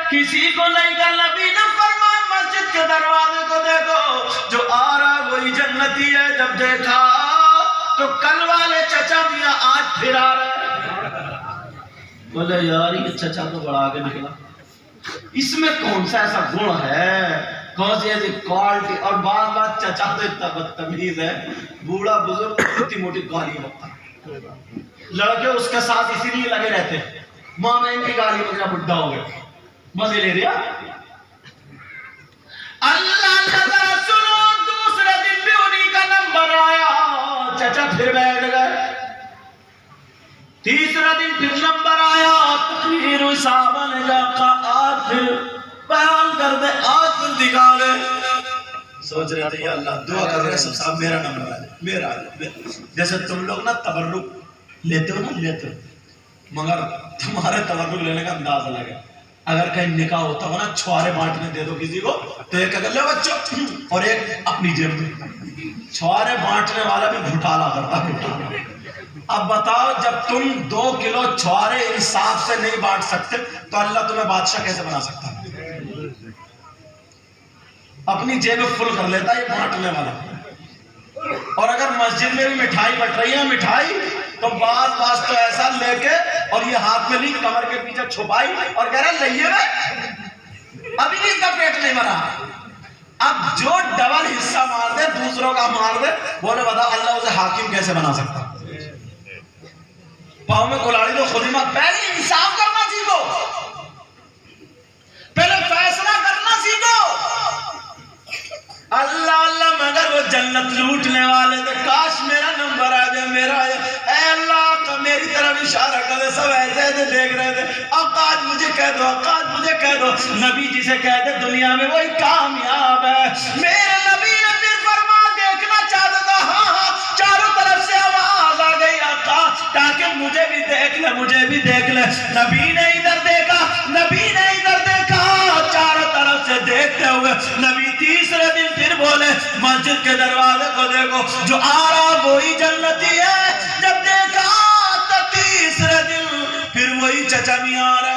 किसी को नहीं का नबी ने फरमाया मस्जिद के दरवाजे को देखो, जो आ रहा वही जन्नती है। जब देखा तो कल वाले चचा मियां आज फिर आ रहे। बोले यार ये चचा तो बड़ा आगे निकला, इसमें कौन सा ऐसा गुण है, कौन सी ऐसी क्वालिटी। और बात बात चचा तो इतना बदतमीज है, बूढ़ा बुजुर्ग छोटी मोटी गाली बकता, लड़के उसके साथ इसीलिए लगे रहते हैं, माँ मैं इनकी गाली बकरा बुढ़ा हो गया, मजे ले रहा। अल्लाह नजर सुनो, दूसरे दिन भी उन्हीं का नंबर आया, चचा फिर बैठ गए। तीसरा दिन फिर नंबर आया, तकरीर साहब ने कहा आज फिर बयान कर दे, आज फिर दिखा दे। सोच रहे थे अल्लाह दुआ कर रहे सब साहब मेरा नंबर आ जाए, मेरा आ जाए। जैसे तुम लोग ना तबर्रुक लेते हो ना, लेते हो, मगर तुम्हारे तबर्रुक लेने का अंदाज अलग है। अगर कहीं निकाह होता हो ना, छुआरे बांटने दे दो किसी को, तो एक अगर ले बच्चों और एक अपनी जेब में। छुआरे बांटने वाला भी घुटाला करता है। अब बताओ जब तुम 2 किलो छुआरे इंसाफ से नहीं बांट सकते तो अल्लाह तुम्हें बादशाह कैसे बना सकता है? अपनी जेब फुल कर लेता है ये बांटने वाला। और अगर मस्जिद में भी मिठाई बट रही है, मिठाई तो बास तो ऐसा लेके और ये हाथ में ली, कमर के पीछे छुपाई और कह रहा लइए अभी भी इसका पेट नहीं भरा। अब जो डबल हिस्सा मार दे, दूसरों का मार दे, बोले बताओ अल्लाह उसे हाकिम कैसे बना सकता? पाँव में कुल्हाड़ी तो खुद ही मत। पहले इंसाफ करना सीखो, पहले फैसला करना सीखो। अल्लाह अल्लाह मगर वो जन्नत लूटने वाले थे, काश मेरा नंबर आ जाए, मेरा आ जाए। अल्लाह का मेरी तरफ इशारा कर दे, सब ऐसे ऐसे देख रहे थे। औकात मुझे कह दो, औकात मुझे कह दो। नबी जी से कह दे दुनिया में वही कामयाब है। मेरे नबी ने फिर फरमा देखना चाहता था, हाँ हाँ चारों तरफ से आवाज आ गई आका, ताकि मुझे भी देख ले, मुझे भी देख ले। नबी ने इधर देखा, नबी ने इधर देखा, चारों तरफ से देखते हुए नबी तीसरे दिन फिर बोले मस्जिद के दरवाजे को देखो, जो आ रहा वही जन्नती है। जब देखा तो तीसरे दिन फिर वही चचा मियां आ रहे।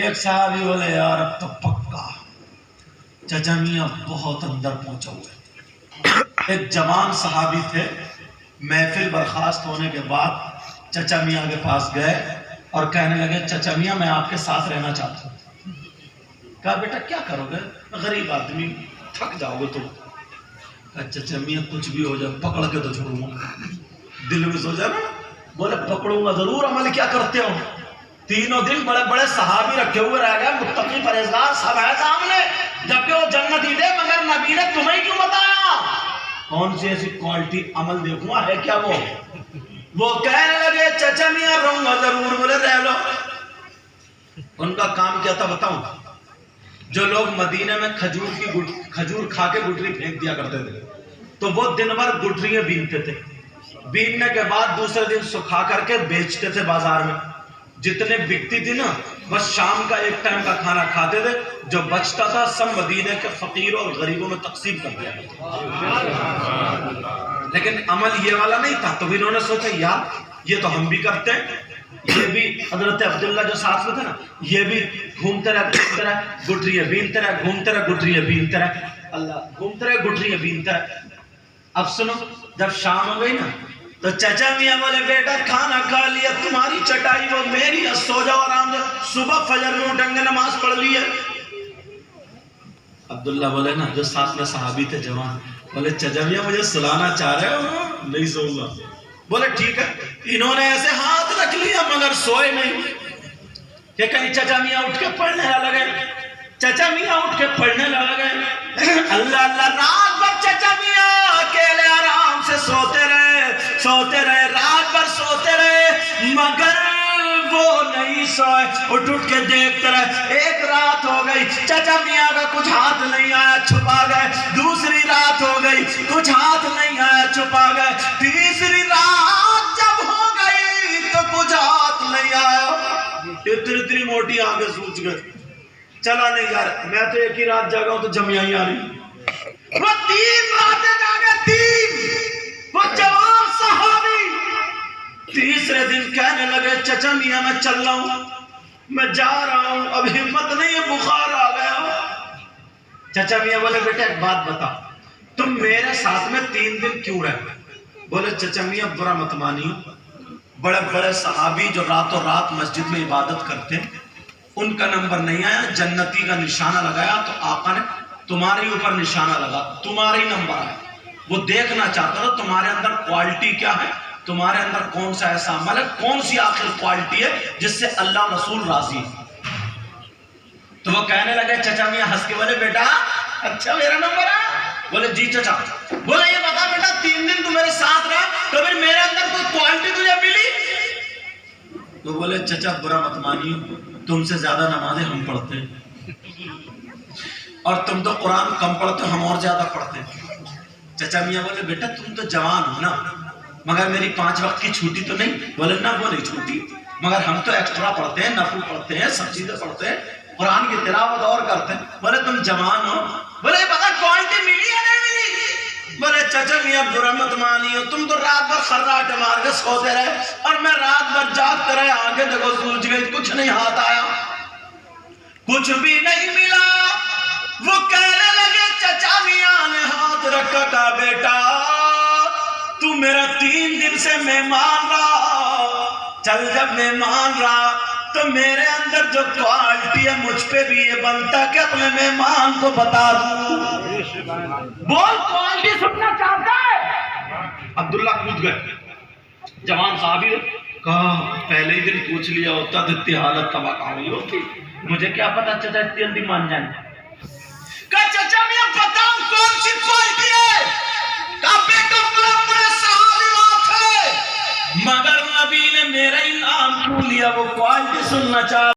एक साहब बोले यार अब तो पक्का चचा मियां बहुत अंदर पहुंचे हुए। एक जवान सहाबी थे, महफिल बर्खास्त होने के बाद चचा मियां के पास गए और कहने लगे चचा मियां मैं आपके साथ रहना चाहता हूँ। कहा बेटा क्या करोगे, गरीब आदमी थक जाओगे तुम। चचा मियां कुछ भी हो जाए पकड़ के तो छोड़ूंगा। दिल में सोचा ना, बोले पकड़ूंगा जरूर, अमल क्या करते हो? तीनों दिन बड़े बड़े सहाबी रखे हुए रह गए, मुत्तकी परहेजगार सब है सामने, जबकि वो जन्नती थे, मगर नबी ने तुम्हें क्यों बताया? कौन सी ऐसी क्वालिटी अमल देखूंगा है क्या वो कहने लगे चचा मियां रहूंगा जरूर। बोले रह लो। उनका काम क्या था बताऊं? जो लोग मदीने में खजूर खा के गुठरी फेंक दिया करते थे, तो वो दिन भर गुठरियां बीनते थे। बीनने के बाद दूसरे दिन सुखा करके बेचते थे बाजार में। जितने बिकती थी ना, बस शाम का एक टाइम का खाना खाते थे, जो बचता था सब मदीने के फकीरों और गरीबों में तकसीम कर दिया। लेकिन अमल ये वाला नहीं था, तो इन्होंने सोचा यार ये तो हम भी करते हैं। ये भी हजरत अब्दुल्ला जो साथ में थे ना, ये भी घूमते रहे गुठरियां बीनते रहे, घूमते रहे गुठरियां बीनते रहे, अल्लाह घूमते रहे गुठरियां बीनते रहे। अब सुनो, जब शाम हो गई ना, तो चचा मियां बोले बेटा खाना खा लिया, तुम्हारी चटाई वो मेरी, सो जाओ आराम से, सुबह फजर में उठेंगे नमाज पढ़ ली है। अब्दुल्ला बोले ना, जो साथ में सहाबी थे जवान, बोले चचा मियां मुझे सुलाना चाह रहे हो? नहीं सोऊंगा। बोले ठीक है। इन्होंने ऐसे हाथ रख लिया मगर सोए नहीं कि कहीं चचा मियां उठ के पढ़ने लगे। चचा मियां उठ के पढ़ने लगे, अल्लाह अल्लाह। रात भर चचा मियां अकेले आराम से सोते रहे, रात भर सोते रहे, मगर वो नहीं सोए, उठ के देखते रहे। एक रात हो गई, चचा मियां का कुछ हाथ नहीं आया, छुपा गए। दूसरी रात हो गई, कुछ हाथ नहीं आया, छुपा गए। तीसरी रात जब हो गई तो कुछ हाथ नहीं आया। इतनी मोटी आंखें सूज गई, चला नहीं यार, मैं तो एक ही रात जागा हूं तो जमिया ही आ रही। वो 3 रातें जागे, 3। वो जवान सहाबी तीसरे दिन कहने लगे चचा मियां मैं चल रहा हूं। मैं जा रहा हूं, अब हिम्मत नहीं है, बुखार आ गया। चाचा मियां बोले बेटा एक बात बता, तुम मेरे साथ में 3 दिन क्यों रहे? बोले चाचा मियां बुरा मत मानियो, बड़े बड़े सहाबी जो रातों रात मस्जिद में इबादत करते हैं, उनका नंबर नहीं आया, जन्नती का निशाना लगाया तो आका ने तुम्हारे ऊपर निशाना लगा, तुम्हारे ही नंबर आया। वो देखना चाहता था तुम्हारे अंदर क्वालिटी क्या है, तुम्हारे अंदर कौन सा ऐसा अमल है, कौन सी आखिर क्वालिटी है जिससे अल्लाह रसूल राजी है। तो वो कहने लगे, चाचा मियां हंस के बोले बेटा अच्छा मेरा नंबर है? बोले जी चाचा। बोले ये बता बेटा 3 दिन तू मेरे साथ रहा, तो फिर मेरे अंदर कोई क्वालिटी तुझे मिली? तो बोले चाचा बुरा मत मानियो, तुमसे ज्यादा नमाजें हम पढ़ते हैं और तुम तो कुरान कम पढ़ते हो, हम और ज्यादा पढ़ते हैं। चाचा मियां बोले बेटा तुम तो जवान हो ना, मगर मेरी 5 वक्त की छुट्टी तो नहीं? बोले ना वो नहीं छूटी, मगर हम तो एक्स्ट्रा पढ़ते हैं, नफल पढ़ते हैं, सब चीजें पढ़ते हैं, कुरान की तिलावत और करते हैं। बोले तुम जवान हो, बोले पता क्वालिटी मिली है नहीं मिली? बोले चाचा मियां बुरा मत मानियो, तुम तो रात भर खर्राटे मार के सोते रहे और मैं रात भर जागते रहे, आगे देखो सूझ गई, कुछ नहीं हाथ आया, कुछ भी नहीं मिला। वो कहने लगे चाचा मियां ने हाथ रखा, कहा बेटा तू मेरा 3 दिन से मेहमान रहा, चल जब मेहमान रहा तो मेरे अंदर जो क्वालिटी है मुझ पे भी ये बनता कि अपने मेहमान को बता दूं। बोल क्वालिटी सुनना चाहता है? अब्दुल्ला कूद गए, जवान साहबी कहा पहले ही दिन पूछ लिया होता तो इतनी हालत तबाह हुई होती, मुझे क्या पता चाचा इतनी जल्दी मान जाए। कहा चाचा मियां बताओ कौन सी क्वालिटी है? कहा बेटा बड़े सहाबी बात है, मगर नबी ने मेरा ही नाम क्यों लिया? वो क्वालिटी सुनना चाह